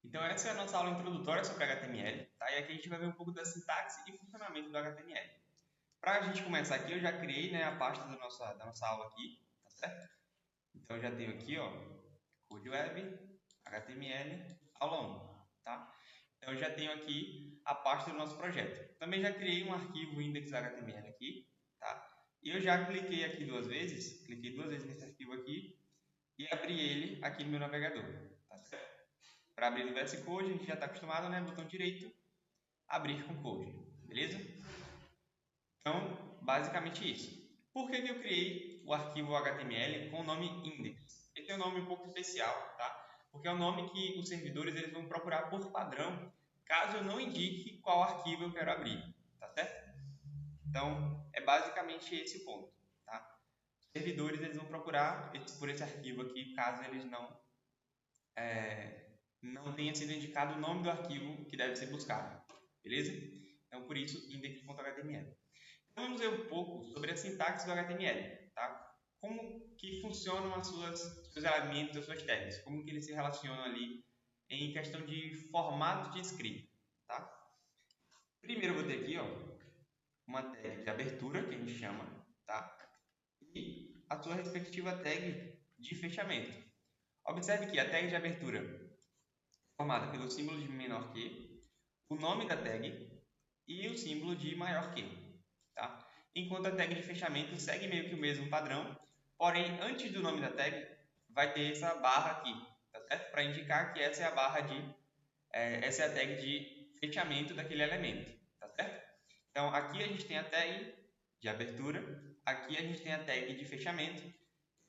Então essa é a nossa aula introdutória sobre HTML, tá? E aqui a gente vai ver um pouco da sintaxe e funcionamento do HTML. Para a gente começar aqui, eu já criei, né, a pasta da nossa aula aqui, tá certo? Então eu já tenho aqui, ó, Code Web, HTML, aula 1, tá? Então eu já tenho aqui a pasta do nosso projeto. Também já criei um arquivo index.html aqui, tá? E eu já cliquei duas vezes nesse arquivo aqui e abri ele aqui no meu navegador, tá certo? Para abrir no VS Code, a gente já está acostumado, né? Botão direito, abrir com Code, beleza? Então, basicamente isso. Por que eu criei o arquivo HTML com o nome index? Esse é um nome um pouco especial, tá? Porque é o nome que os servidores eles vão procurar por padrão, caso eu não indique qual arquivo eu quero abrir, tá certo? Então, é basicamente esse o ponto, tá? Os servidores eles vão procurar por esse arquivo aqui, caso eles não tenha sido indicado o nome do arquivo que deve ser buscado, beleza? Então, por isso, index.html. Então, vamos ver um pouco sobre a sintaxe do HTML, tá? Como que funcionam seus elementos, as suas tags, como que eles se relacionam ali em questão de formato de escrita, tá? Primeiro eu vou ter aqui, ó, uma tag de abertura, que a gente chama, tá? E a sua respectiva tag de fechamento. Observe que a tag de abertura formada pelo símbolo de menor que, o nome da tag e o símbolo de maior que, tá? Enquanto a tag de fechamento segue meio que o mesmo padrão, porém antes do nome da tag vai ter essa barra aqui, tá certo? Para indicar que essa é essa é a tag de fechamento daquele elemento, tá certo? Então aqui a gente tem a tag de abertura, aqui a gente tem a tag de fechamento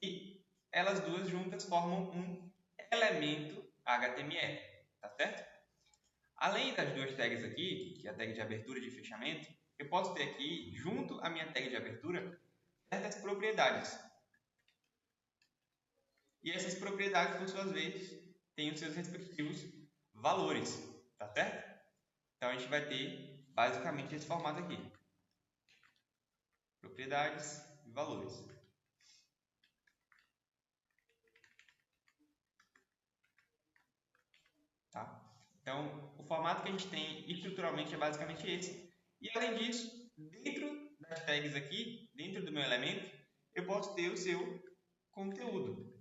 e elas duas juntas formam um elemento HTML, tá certo? Além das duas tags aqui, que é a tag de abertura e de fechamento, eu posso ter aqui, junto à minha tag de abertura, certas propriedades. E essas propriedades, por suas vezes, têm os seus respectivos valores, tá certo? Então a gente vai ter basicamente esse formato aqui: propriedades e valores. Tá? Então, o formato que a gente tem estruturalmente é basicamente esse. E além disso, dentro das tags aqui, dentro do meu elemento, eu posso ter o seu conteúdo.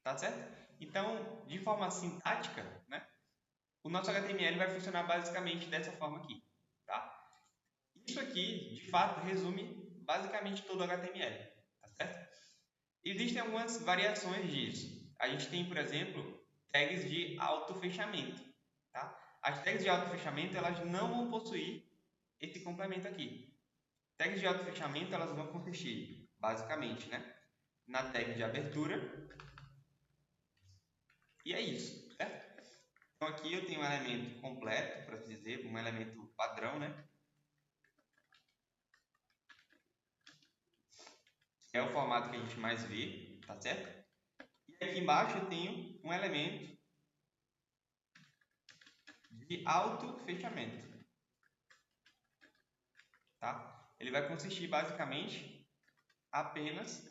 Tá certo? Então, de forma sintática, né, o nosso HTML vai funcionar basicamente dessa forma aqui. Tá? Isso aqui, de fato, resume basicamente todo o HTML. Tá certo? Existem algumas variações disso. A gente tem, por exemplo, tags de autofechamento. Tá? As tags de autofechamento elas não vão possuir esse complemento aqui. Tags de autofechamento elas vão consistir, basicamente, né, na tag de abertura. E é isso, certo? Então aqui eu tenho um elemento completo, para dizer, um elemento padrão, né? Que é o formato que a gente mais vê, tá certo? E aqui embaixo eu tenho um elemento de auto-fechamento, tá? Ele vai consistir basicamente apenas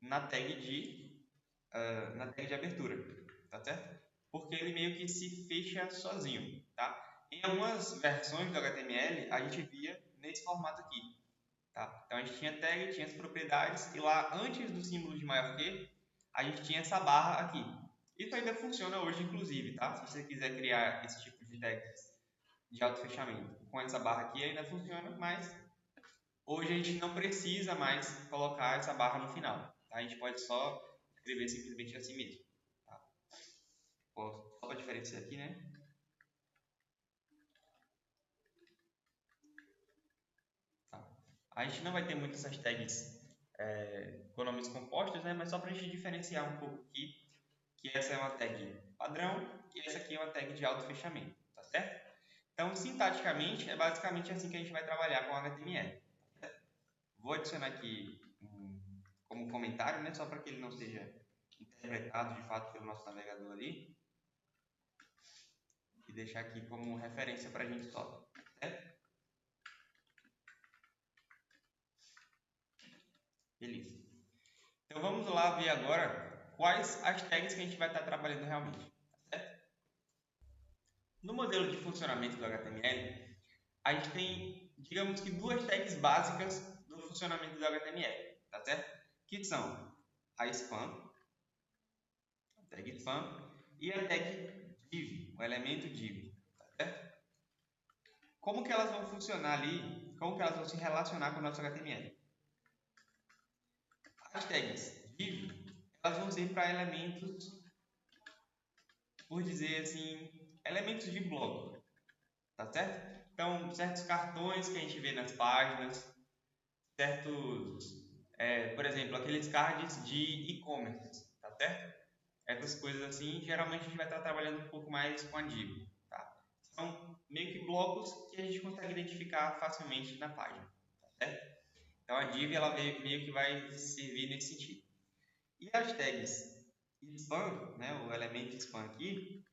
na na tag de abertura, tá certo? Porque ele meio que se fecha sozinho, tá? Em algumas versões do HTML a gente via nesse formato aqui, tá? Então a gente tinha tag, tinha as propriedades e lá antes do símbolo de maior que a gente tinha essa barra aqui. Isso ainda funciona hoje, inclusive, tá? Se você quiser criar esse tipo de tags de auto-fechamento com essa barra aqui ainda funciona, mas hoje a gente não precisa mais colocar essa barra no final, tá? A gente pode só escrever simplesmente assim mesmo, tá? Só para diferenciar aqui, né? Tá. A gente não vai ter muitas essas tags com nomes compostos, né? Mas só para a gente diferenciar um pouco aqui, que essa é uma tag padrão e essa aqui é uma tag de auto-fechamento, tá certo? Então, sintaticamente, é basicamente assim que a gente vai trabalhar com o HTML. Vou adicionar aqui como comentário, né? Só para que ele não seja interpretado de fato pelo nosso navegador ali. E deixar aqui como referência para a gente só, certo? Beleza. Então vamos lá ver agora quais as tags que a gente vai estar trabalhando realmente. Certo? No modelo de funcionamento do HTML, a gente tem, digamos que, duas tags básicas do funcionamento do HTML, tá certo? Que são a spam, a tag spam, e a tag div, o elemento div, tá certo? Como que elas vão funcionar ali? Como que elas vão se relacionar com o nosso HTML? As tags div, elas vão ser para elementos, por dizer assim, elementos de bloco, tá certo? Então, certos cartões que a gente vê nas páginas, certos, por exemplo, aqueles cards de e-commerce, tá certo? Essas coisas assim, geralmente a gente vai estar trabalhando um pouco mais com a div, tá? São meio que blocos que a gente consegue identificar facilmente na página, tá certo? Então a div ela meio que vai servir nesse sentido. E as tags spam, né, o elemento spam aqui,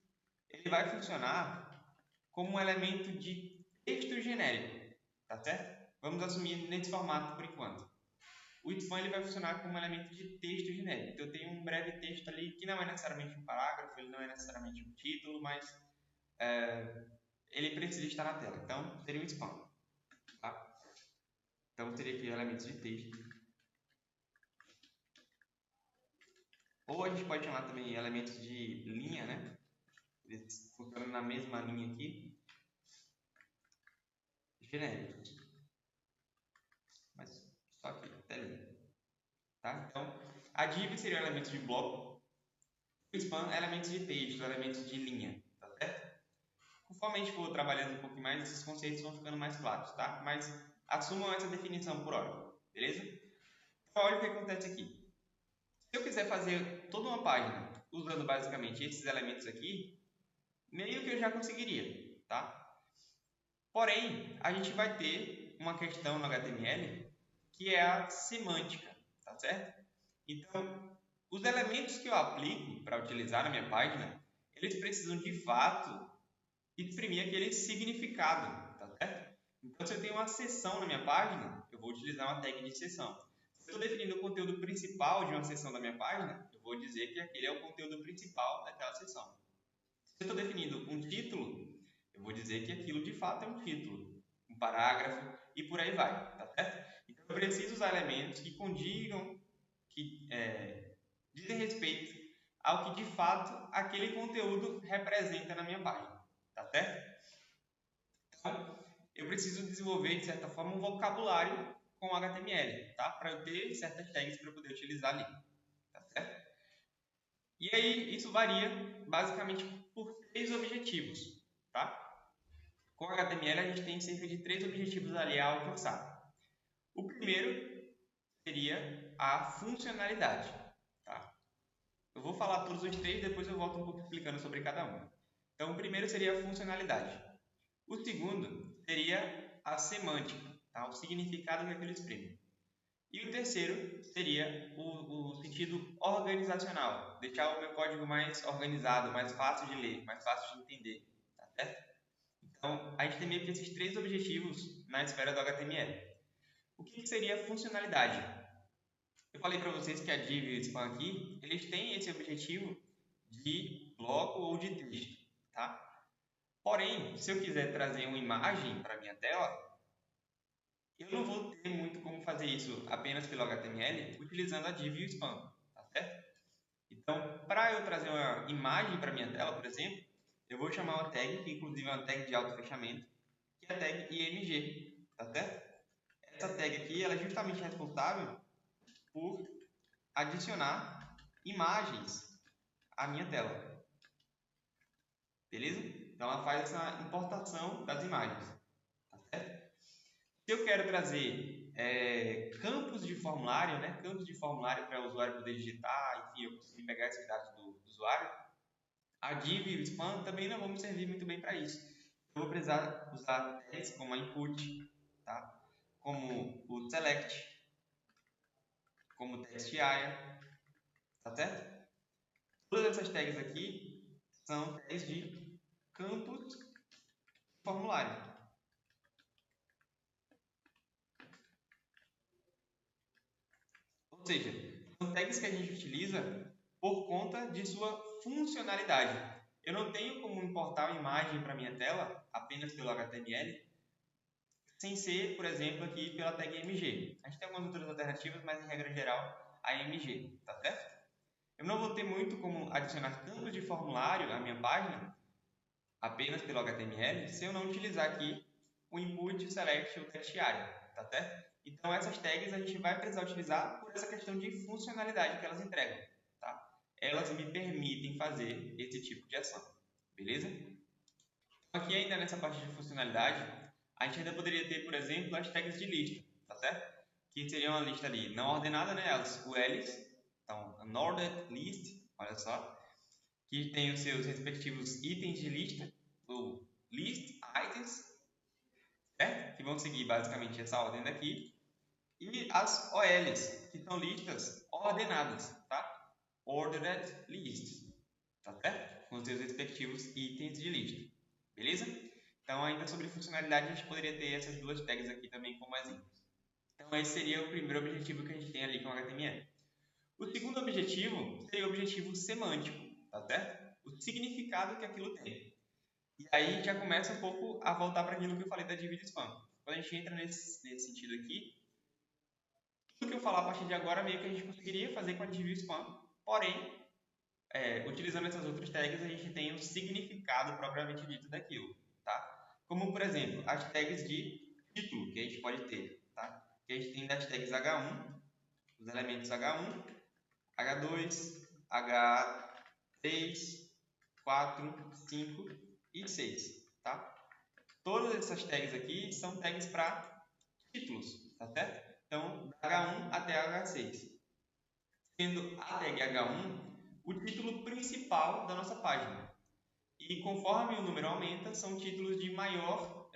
ele vai funcionar como um elemento de texto genérico, tá certo? Vamos assumir nesse formato por enquanto. O spam ele vai funcionar como um elemento de texto genérico. Então eu tenho um breve texto ali que não é necessariamente um parágrafo, ele não é necessariamente um título, mas ele precisa estar na tela. Então seria um spam, tá? Então teria aqui elementos de texto. Ou a gente pode chamar também elementos de linha, né? Eles funcionam na mesma linha aqui. Genéricos. Mas só aqui, telinha. Tá? Então, a div seria um elemento de bloco. O spam é elementos de texto, elementos de linha. Tá certo? Conforme a gente for trabalhando um pouco mais, esses conceitos vão ficando mais claros, tá? Mas assumam essa definição por hora. Beleza? Então, olha o que acontece aqui. Se eu quiser fazer toda uma página usando basicamente esses elementos aqui, meio que eu já conseguiria, tá? Porém, a gente vai ter uma questão no HTML que é a semântica, tá certo? Então, os elementos que eu aplico para utilizar na minha página, eles precisam de fato exprimir aquele significado, tá certo? Então, se eu tenho uma seção na minha página, eu vou utilizar uma tag de seção. Se eu estou definindo o conteúdo principal de uma seção da minha página, eu vou dizer que aquele é o conteúdo principal daquela seção. Se eu estou definindo um título, eu vou dizer que aquilo de fato é um título, um parágrafo e por aí vai, tá certo? Então eu preciso usar elementos que condigam, que dizem respeito ao que de fato aquele conteúdo representa na minha página, tá certo? Então eu preciso desenvolver de certa forma um vocabulário com HTML, tá? Para eu ter certas tags para poder utilizar ali, tá certo? E aí isso varia basicamente por 3 objetivos, tá? Com HTML a gente tem cerca de 3 objetivos ali a alcançar. O primeiro seria a funcionalidade, tá? Eu vou falar todos os 3, depois eu volto um pouco explicando sobre cada um. Então o primeiro seria a funcionalidade. O segundo seria a semântica, tá? O significado que aquilo exprime. E o terceiro seria o sentido organizacional, deixar o meu código mais organizado, mais fácil de ler, mais fácil de entender, tá certo? Então, a gente tem meio que esses 3 objetivos na esfera do HTML. O que seria funcionalidade? Eu falei para vocês que a div e o spam aqui, eles têm esse objetivo de bloco ou de texto, tá? Porém, se eu quiser trazer uma imagem para minha tela, eu não vou ter muito como fazer isso apenas pelo HTML utilizando a div e o spam, tá certo? Então, para eu trazer uma imagem para minha tela, por exemplo, eu vou chamar uma tag, que inclusive é uma tag de auto-fechamento, que é a tag img, tá certo? Essa tag aqui ela é justamente responsável por adicionar imagens à minha tela, beleza? Então ela faz essa importação das imagens, tá certo? Se eu quero trazer campos de formulário, né? Campos de formulário para o usuário poder digitar, enfim, eu conseguir pegar esses dados do usuário, a div e o spam também não vão me servir muito bem para isso. Eu vou precisar usar tags como a input, tá? Como o select, como o text area, tá certo? Todas essas tags aqui são tags de campos de formulário. Ou seja, são tags que a gente utiliza por conta de sua funcionalidade. Eu não tenho como importar uma imagem para minha tela apenas pelo HTML, sem ser, por exemplo, aqui pela tag MG. A gente tem algumas outras alternativas, mas em regra geral, a MG, tá certo? Eu não vou ter muito como adicionar campos de formulário à minha página apenas pelo HTML se eu não utilizar aqui o input, select ou text area, tá certo? Então essas tags a gente vai precisar utilizar por essa questão de funcionalidade que elas entregam, tá? Elas me permitem fazer esse tipo de ação, beleza? Aqui ainda nessa parte de funcionalidade, a gente ainda poderia ter, por exemplo, as tags de lista, tá certo? Que seriam a lista ali não ordenada, né? As ULs, então unordered list, olha só, que tem os seus respectivos itens de lista, ou list items, certo? Que vão seguir basicamente essa ordem daqui, e as OLs, que são listas ordenadas, tá? Ordered lists, tá certo? Com os seus respectivos itens de lista, beleza? Então, ainda sobre funcionalidade, a gente poderia ter essas duas tags aqui também como exemplos. Então, esse seria o primeiro objetivo que a gente tem ali com o HTML. O segundo objetivo seria o objetivo semântico, tá certo? O significado que aquilo tem. E aí já começa um pouco a voltar para aquilo que eu falei da divide spam. Quando a gente entra nesse sentido aqui, tudo que eu falar a partir de agora meio que a gente conseguiria fazer com a divide spam, porém, utilizando essas outras tags, a gente tem o significado propriamente dito daquilo, tá? Como, por exemplo, as tags de título que a gente pode ter, tá? Que a gente tem das tags H1, os elementos H1, H2, H3, 4, 5 e 6, tá? Todas essas tags aqui são tags para títulos, tá certo? Então, da H1 até H6. Sendo a tag H1 o título principal da nossa página. E conforme o número aumenta, são títulos de menor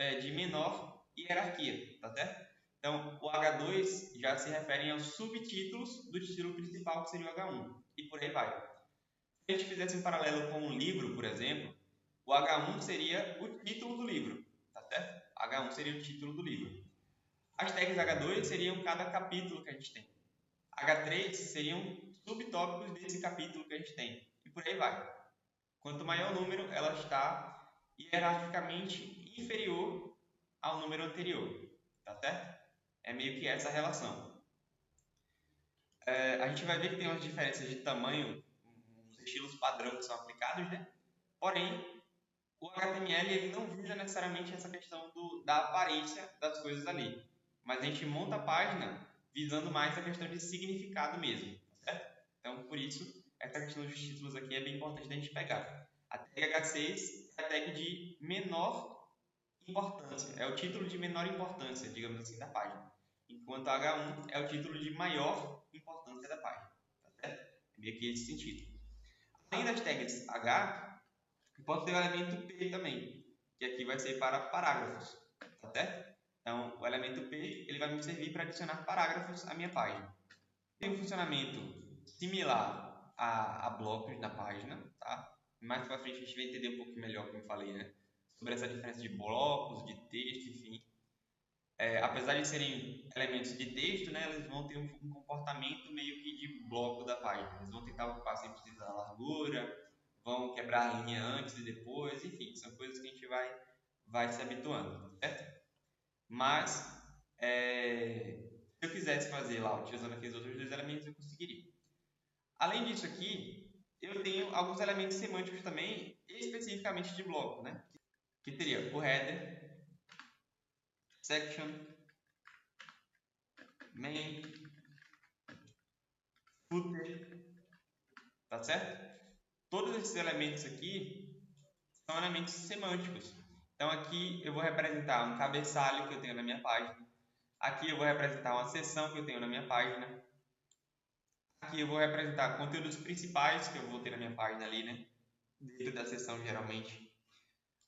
hierarquia, tá certo? Então, o H2 já se refere aos subtítulos do título principal, que seria o H1, e por aí vai. Se a gente fizesse um paralelo com um livro, por exemplo, o H1 seria o título do livro, tá certo? H1 seria o título do livro. As tags H2 seriam cada capítulo que a gente tem. H3 seriam subtópicos desse capítulo que a gente tem. E por aí vai. Quanto maior o número, ela está hierarquicamente inferior ao número anterior, tá certo? É meio que essa relação. A gente vai ver que tem umas diferenças de tamanho, uns estilos padrão que são aplicados, né? Porém, o HTML ele não visa necessariamente essa questão da aparência das coisas ali, mas a gente monta a página visando mais a questão de significado mesmo, tá certo? Então, por isso, essa questão dos títulos aqui é bem importante da gente pegar. A tag H6 é a tag de menor importância, é o título de menor importância, digamos assim, da página, enquanto a H1 é o título de maior importância da página, tá certo? É meio que esse sentido. Além das tags H, pode ter o elemento P também, que aqui vai ser para parágrafos, tá certo? Então, o elemento P ele vai me servir para adicionar parágrafos à minha página. Tem um funcionamento similar a blocos na página, tá? Mais para frente a gente vai entender um pouco melhor, como eu falei, né? Sobre essa diferença de blocos, de texto, enfim. Apesar de serem elementos de texto, né, eles vão ter um comportamento meio que de bloco da página. Eles vão tentar ocupar sempre precisa da largura, vão quebrar a linha antes e depois, enfim, são coisas que a gente vai se habituando, certo? Mas, se eu quisesse fazer lá, utilizando aqueles outros dois elementos, eu conseguiria. Além disso aqui, eu tenho alguns elementos semânticos também, especificamente de bloco, né? Que seria o header, section, main, footer, tá certo? Todos esses elementos aqui são elementos semânticos. Então aqui eu vou representar um cabeçalho que eu tenho na minha página. Aqui eu vou representar uma seção que eu tenho na minha página. Aqui eu vou representar conteúdos principais que eu vou ter na minha página ali, né? Dentro da seção geralmente.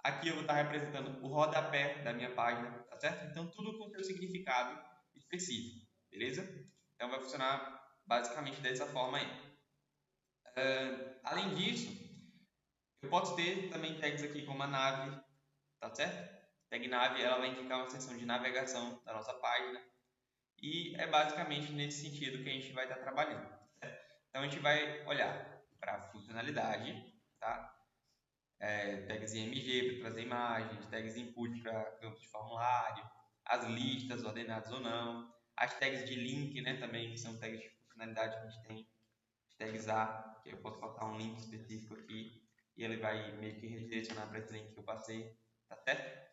Aqui eu vou estar representando o rodapé da minha página, tá certo? Então tudo com seu significado específico, beleza? Então vai funcionar basicamente dessa forma aí. Além disso, eu posso ter também tags aqui como a nave, tá certo? Tag nave ela vai indicar uma seção de navegação da nossa página e é basicamente nesse sentido que a gente vai estar trabalhando. Certo? Então a gente vai olhar para funcionalidade, tá? Tags IMG para trazer imagens, tags input para campos de formulário, as listas ordenadas ou não, as tags de link, né, também, que são tags de funcionalidade que a gente tem, tags A, que eu posso colocar um link específico aqui e ele vai meio que redirecionar para esse link que eu passei, tá certo?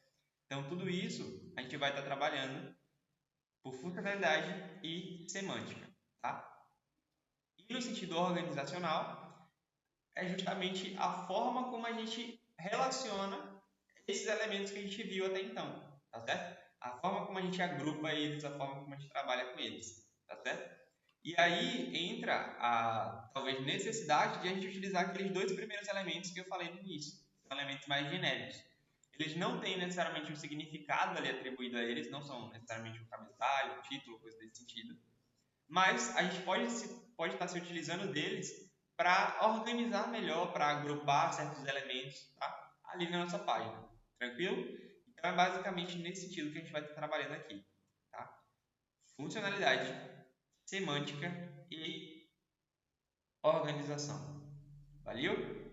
Então, tudo isso a gente vai estar trabalhando por funcionalidade e semântica, tá? E no sentido organizacional, é justamente a forma como a gente relaciona esses elementos que a gente viu até então, tá certo? A forma como a gente agrupa eles, a forma como a gente trabalha com eles, tá certo? E aí entra a, talvez, necessidade de a gente utilizar aqueles dois primeiros elementos que eu falei no início, são elementos mais genéricos. Eles não têm necessariamente um significado ali atribuído a eles, não são necessariamente um cabeçalho, um título, coisa desse sentido, mas a gente pode estar se utilizando deles para organizar melhor, para agrupar certos elementos, tá? Ali na nossa página, tranquilo? Então é basicamente nesse sentido que a gente vai estar trabalhando aqui, tá? Funcionalidade, semântica e organização. Valeu?